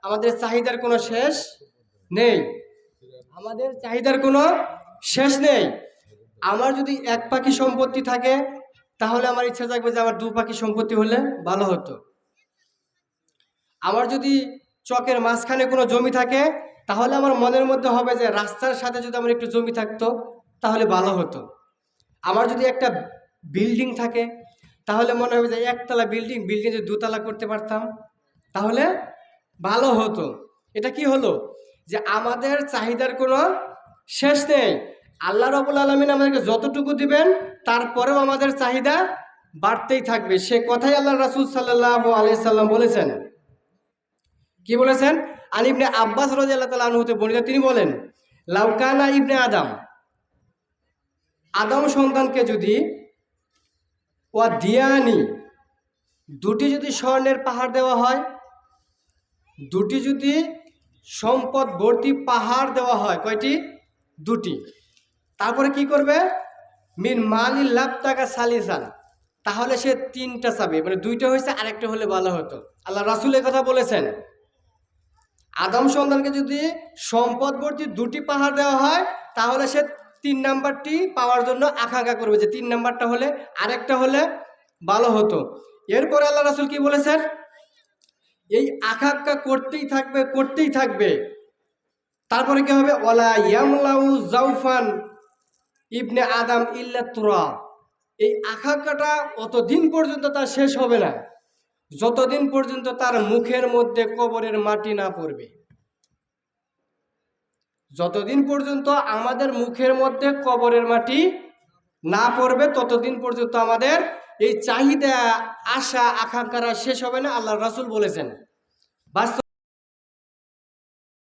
আমাদের চাহিদার কোনো শেষ নেই, আমাদের চাহিদার কোনো শেষ নেই। আমার যদি এক পাখি সম্পত্তি থাকে তাহলে আমার ইচ্ছা থাকবে যে আমার দু পাখি সম্পত্তি হলে ভালো হতো। আমার যদি চকের মাঝখানে কোনো জমি থাকে তাহলে আমার মনের মধ্যে হবে যে রাস্তার সাথে যদি আমার একটু জমি থাকতো তাহলে ভালো হতো। আমার যদি একটা বিল্ডিং থাকে তাহলে মনে হবে যে একতলা বিল্ডিং যদি দুতলা করতে পারতাম তাহলে ভালো হতো। এটা কি হলো যে আমাদের চাহিদার কোনো শেষ নেই। আল্লাহ রাব্বুল আলামিন আমাদেরকে যতটুকু দিবেন তারপরেও আমাদের চাহিদা বাড়তেই থাকবে। সে কথাই আল্লাহ রাসূল সাল্লাল্লাহু আলাইহি সাল্লাম বলেছেন। কি বলেছেন? আন ইবনে আব্বাস রাদিয়াল্লাহু তাআলা আনহু হতে বর্ণিত, তিনি বলেন, লাউকানা ইবনে আদম সন্তানকে যদি ওয়া দিয়ানি দুটি যদি স্বর্ণের পাহাড় দেওয়া হয়, দুটি যদি সম্পদ ভর্তি পাহাড় দেওয়া হয়, কয়টি? দুটি। তারপরে কি করবে? মিন মালিল লাবতাকা সালিসান, তাহলে সে তিনটা চাবে, মানে দুইটা হয়েছে আরেকটা হলে ভালো হতো। আল্লাহ রাসূল এই কথা বলেছেন। আদম সন্তানকে যদি সম্পদ ভর্তি দুটি পাহাড় দেওয়া হয় তাহলে সে 3 নাম্বারটি পাওয়ার জন্য আকাঙ্ক্ষা করবে যে 3 নাম্বারটা হলে আরেকটা হলে ভালো হতো। এরপরে আল্লাহ রাসূল কি বলেছেন? এই আকাঙ্ক্ষা করতেই থাকবে। তারপরে কি হবে? ওয়ালা ইয়ামলাউ জাউফান ইবনে আদম ইল্লা তুরাব, এই আকাঙ্ক্ষাটা অতদিন পর্যন্ত তার শেষ হবে না যতদিন পর্যন্ত তার মুখের মধ্যে কবরের মাটি না পড়বে। যতদিন পর্যন্ত আমাদের মুখের মধ্যে কবরের মাটি না পড়বে ততদিন পর্যন্ত আমাদের এই চাহিদা, আশা, আকাঙ্ক্ষারা শেষ হবে না, আল্লাহ রাসূল বলেছেন। বাস্তব